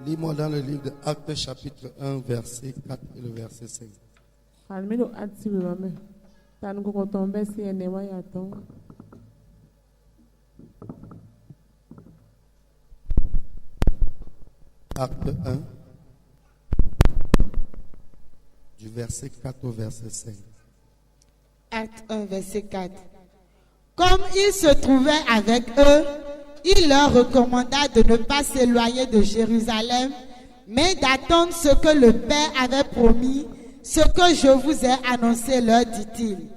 Lis-moi dans le livre de Actes chapitre 1, verset 4 et le verset 5. Acte 1, du verset 4 au verset 5. Acte 1, verset 4. Comme il se trouvait avec eux, il leur recommanda de ne pas s'éloigner de Jérusalem, mais d'attendre ce que le Père avait promis, ce que je vous ai annoncé, leur dit-il.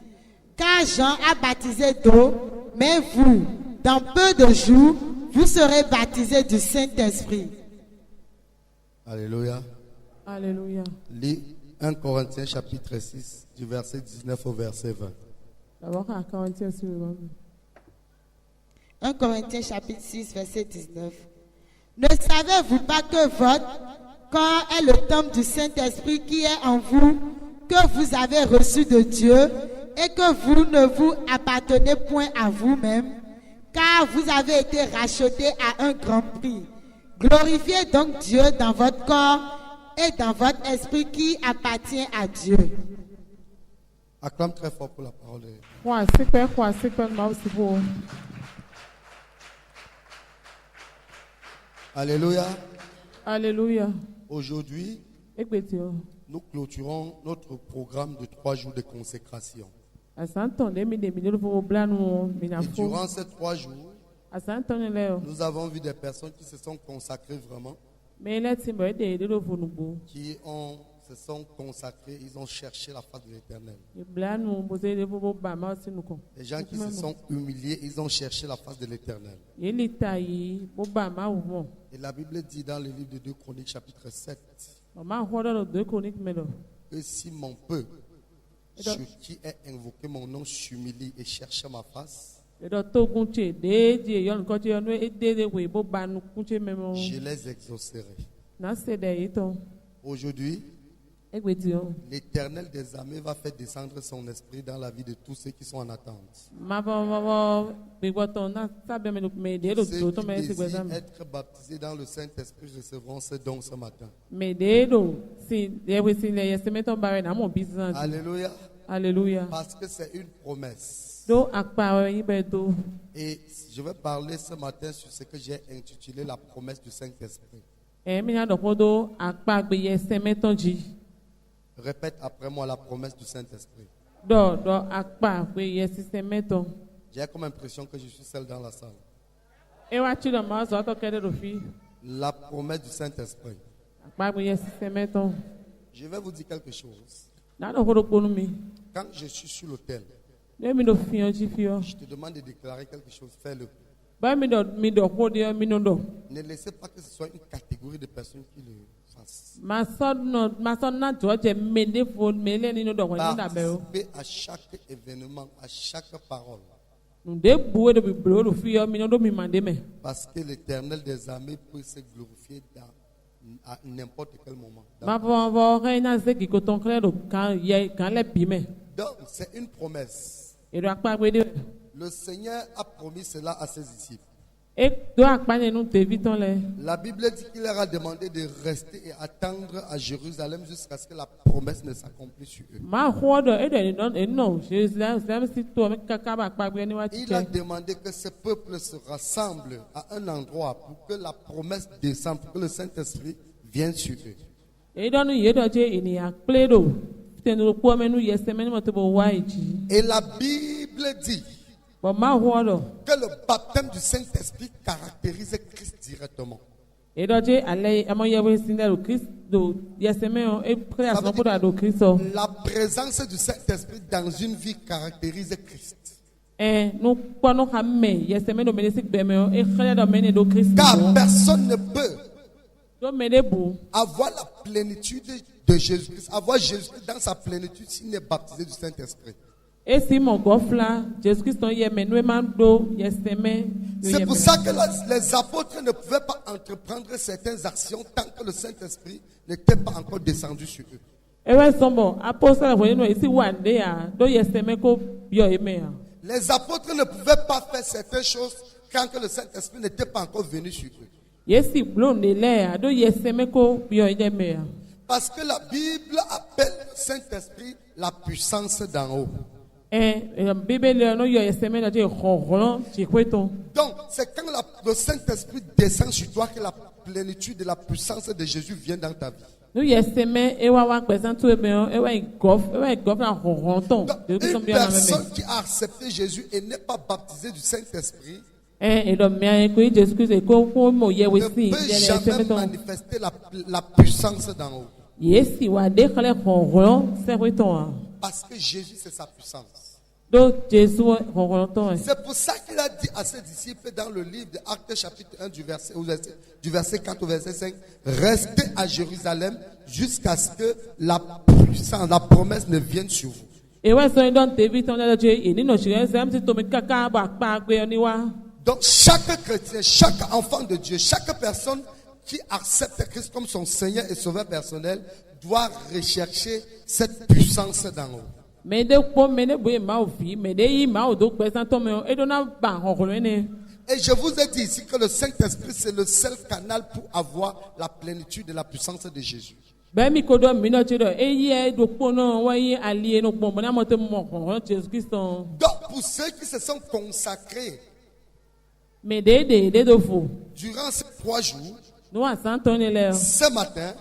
Car Jean a baptisé d'eau, mais vous, dans peu de jours, vous serez baptisés du Saint-Esprit. Alléluia. Alléluia. Lis 1 Corinthiens chapitre 6, du verset 19 au verset 20. 1 Corinthiens chapitre 6, verset 19. Ne savez-vous pas que votre corps est le temple du Saint-Esprit qui est en vous, que vous avez reçu de Dieu, et que vous ne vous appartenez point à vous-même, car vous avez été rachetés à un grand prix. Glorifiez donc Dieu dans votre corps et dans votre esprit qui appartient à Dieu. Acclame très fort pour la parole de Dieu. Alléluia. Alléluia. Aujourd'hui, nous clôturons notre programme de 3 jours de consécration. Et durant ces 3 jours, nous avons vu des personnes qui se sont consacrées vraiment, qui se sont consacrés, ils ont cherché la face de l'Éternel. Les gens qui se sont humiliés, ils ont cherché la face de l'Éternel. Et la Bible dit dans le livre de 2 Chroniques chapitre 7 que si mon peuple, ceux qui est invoqué mon nom, s'humilie et cherche ma face, je les exaucerai. Aujourd'hui, l'Éternel des armées va faire descendre son esprit dans la vie de tous ceux qui sont en attente. Ceux qui désirent être baptisés dans le Saint-Esprit recevront ce don ce matin. Alléluia. Alléluia. Parce que c'est une promesse. Et je vais parler ce matin sur ce que j'ai intitulé la promesse du Saint-Esprit. Répète après moi la promesse du Saint-Esprit. J'ai comme impression que je suis seul dans la salle. La promesse du Saint-Esprit. Je vais vous dire quelque chose. Quand je suis sur l'autel, je te demande de déclarer quelque chose, fais-le. Ne laissez pas que ce soit une catégorie de personnes qui le fassent. Participez à chaque événement, à chaque parole. Parce que l'Éternel des armées peut se glorifier à n'importe quel moment. Donc, c'est une promesse. Le Seigneur a promis cela à ses disciples. La Bible dit qu'il leur a demandé de rester et attendre à Jérusalem jusqu'à ce que la promesse ne s'accomplisse sur eux. Il a demandé que ce peuple se rassemble à un endroit pour que la promesse descende, pour que le Saint-Esprit vienne sur eux. Et la Bible dit que le baptême du Saint-Esprit caractérise Christ directement. La présence du Saint-Esprit dans une vie caractérise Christ. Car personne ne peut avoir la plénitude de Jésus-Christ, avoir Jésus-Christ dans sa plénitude s'il n'est baptisé du Saint-Esprit. C'est pour ça que les apôtres ne pouvaient pas entreprendre certaines actions tant que le Saint-Esprit n'était pas encore descendu sur eux. Les apôtres ne pouvaient pas faire certaines choses quand que le Saint-Esprit n'était pas encore venu sur eux. Parce que la Bible appelle le Saint-Esprit la puissance d'en haut. Donc, c'est quand le Saint-Esprit descend sur toi que la plénitude de la puissance de Jésus vient dans ta vie. Donc, une personne qui a accepté Jésus et n'est pas baptisée du Saint-Esprit ne peut jamais manifester la puissance d'en haut. Parce que Jésus, c'est sa puissance. C'est pour ça qu'il a dit à ses disciples dans le livre de Actes chapitre 1 du verset 4 au verset 5, restez à Jérusalem jusqu'à ce que la puissance, la promesse ne vienne sur vous. Donc chaque chrétien, chaque enfant de Dieu, chaque personne qui accepte Christ comme son Seigneur et Sauveur personnel doit rechercher cette puissance d'en haut. Et je vous ai dit ici que le Saint-Esprit c'est le seul canal pour avoir la plénitude de la puissance de Jésus. Donc pour ceux qui se sont consacrés durant ces 3 jours, ce matin,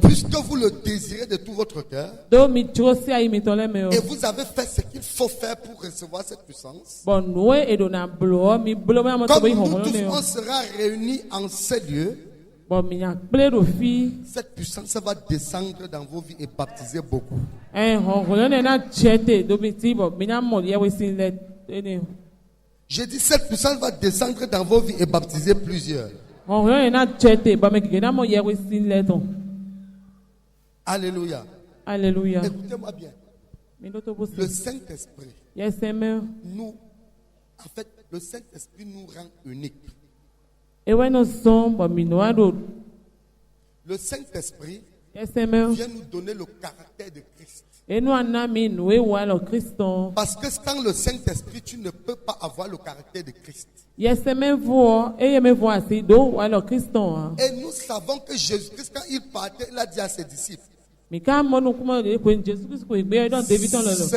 puisque vous le désirez de tout votre cœur, et vous avez fait ce qu'il faut faire pour recevoir cette puissance, comme nous tous on sera réunis en ces lieux, cette puissance va descendre dans vos vies et baptiser beaucoup. J'ai dit cette puissance va descendre dans vos vies et baptiser plusieurs. Alléluia. Alléluia. Écoutez-moi bien. Le Saint-Esprit, nous, en fait, le Saint-Esprit nous rend uniques. Le Saint-Esprit vient nous donner le caractère de Christ. Parce que sans le Saint-Esprit, tu ne peux pas avoir le caractère de Christ. Et nous savons que Jésus-Christ, quand il partait, il a dit à ses disciples, ce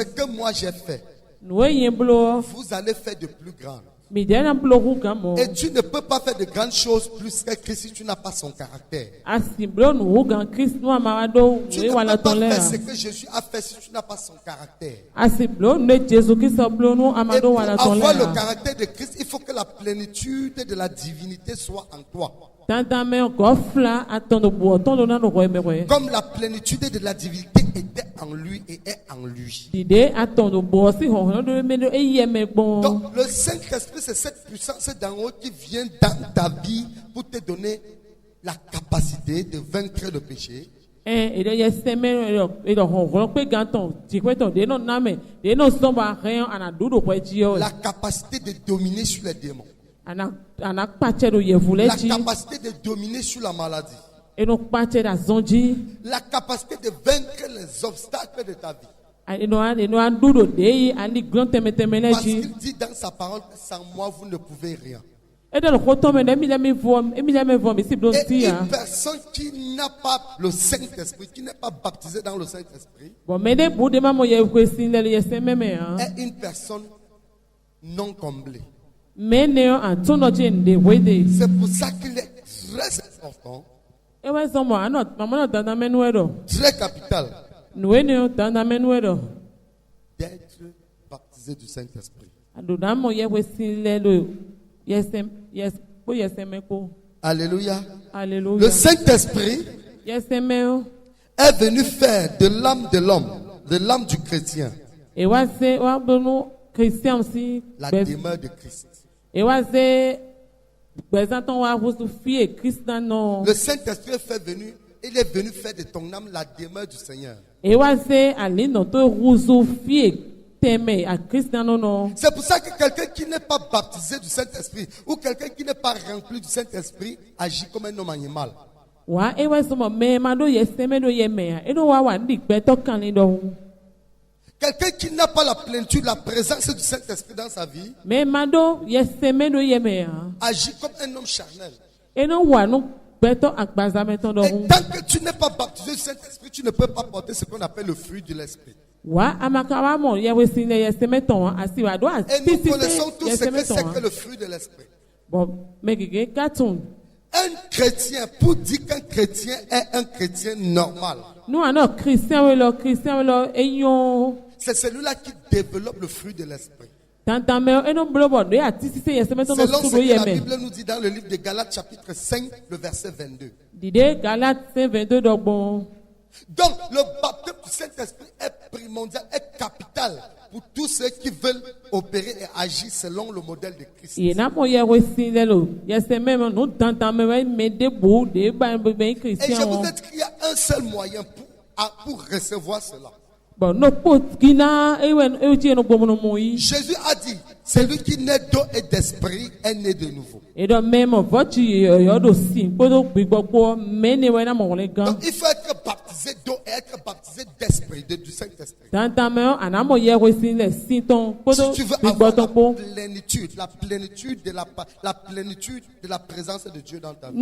que moi j'ai fait, vous allez faire de plus grand. Et tu ne peux pas faire de grandes choses plus que Christ si tu n'as pas son caractère. Tu ne peux pas faire ce que Jésus a fait si tu n'as pas son caractère. Et pour avoir le caractère de Christ, il faut que la plénitude de la divinité soit en toi. Comme la plénitude de la divinité était en lui et est en lui. Donc le Saint-Esprit, c'est cette puissance d'en haut qui vient dans ta vie pour te donner la capacité de vaincre le péché. La capacité de dominer sur les démons. La capacité de dominer sur la maladie. La capacité de vaincre les obstacles de ta vie. Parce qu'il dit dans sa parole que sans moi vous ne pouvez rien. Et une personne qui n'a pas le Saint-Esprit, qui n'est pas baptisée dans le Saint-Esprit, est une personne non comblée. C'est pour ça qu'il est très important, très capital, d'être baptisé du Saint-Esprit. Alléluia. Alléluia. Le Saint-Esprit est venu faire de l'âme de l'homme, de l'âme du chrétien, la demeure de Christ. Le Saint-Esprit il est venu faire de ton âme la demeure du Seigneur. C'est pour ça que quelqu'un qui n'est pas baptisé du Saint-Esprit ou quelqu'un qui n'est pas rempli du Saint-Esprit agit comme un homme animal. Quelqu'un qui n'a pas la plénitude, la présence du Saint-Esprit dans sa vie, agit comme un homme charnel. Et tant que tu n'es pas baptisé du Saint-Esprit, tu ne peux pas porter ce qu'on appelle le fruit de l'Esprit. Et nous connaissons tous ce que c'est que le fruit de l'Esprit. Un chrétien, pour dire qu'un chrétien est un chrétien normal, c'est celui-là qui développe le fruit de l'Esprit. Selon ce que la Bible nous dit dans le livre de Galates chapitre 5, le verset 22. Donc, le baptême du Saint-Esprit est primordial, est capital pour tous ceux qui veulent opérer et agir selon le modèle de Christ. Et je vous dis qu'il y a un seul moyen pour recevoir cela. Jésus a dit, celui qui naît d'eau et d'esprit est né de nouveau. Donc il faut être baptisé d'eau et être baptisé d'esprit, du Saint-Esprit. Si tu veux avoir la plénitude de la présence de Dieu dans ta vie.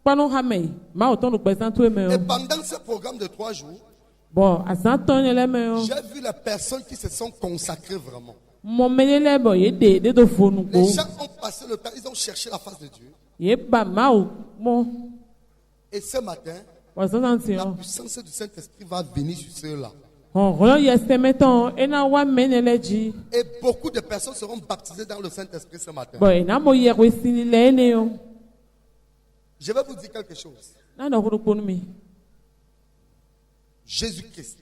Et pendant ce programme de 3 jours, j'ai vu les personnes qui se sont consacrées vraiment. Les gens ont passé le temps, ils ont cherché la face de Dieu. Et ce matin, la puissance du Saint-Esprit va venir sur ceux-là. Et beaucoup de personnes seront baptisées dans le Saint-Esprit ce matin. Je vais vous dire quelque chose. Jésus-Christ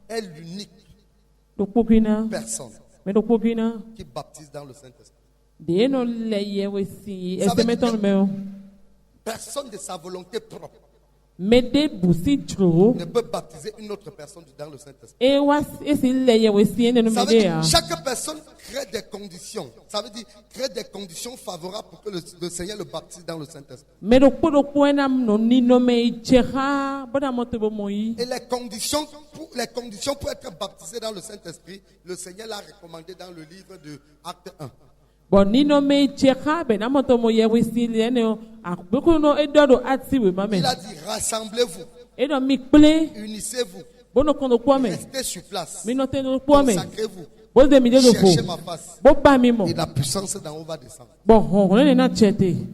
est l'unique personne qui baptise dans le Saint-Esprit. Personne de sa volonté propre ne peut baptiser une autre personne dans le Saint-Esprit. Ça veut dire chaque personne crée des conditions. Ça veut dire crée des conditions favorables pour que le Seigneur le baptise dans le Saint-Esprit. Et les conditions pour être baptisé dans le Saint-Esprit, le Seigneur l'a recommandé dans le livre de Acte 1. Il a dit rassemblez-vous, unissez-vous, restez sur place, consacrez-vous, cherchez ma face, et la puissance d'en haut va descendre.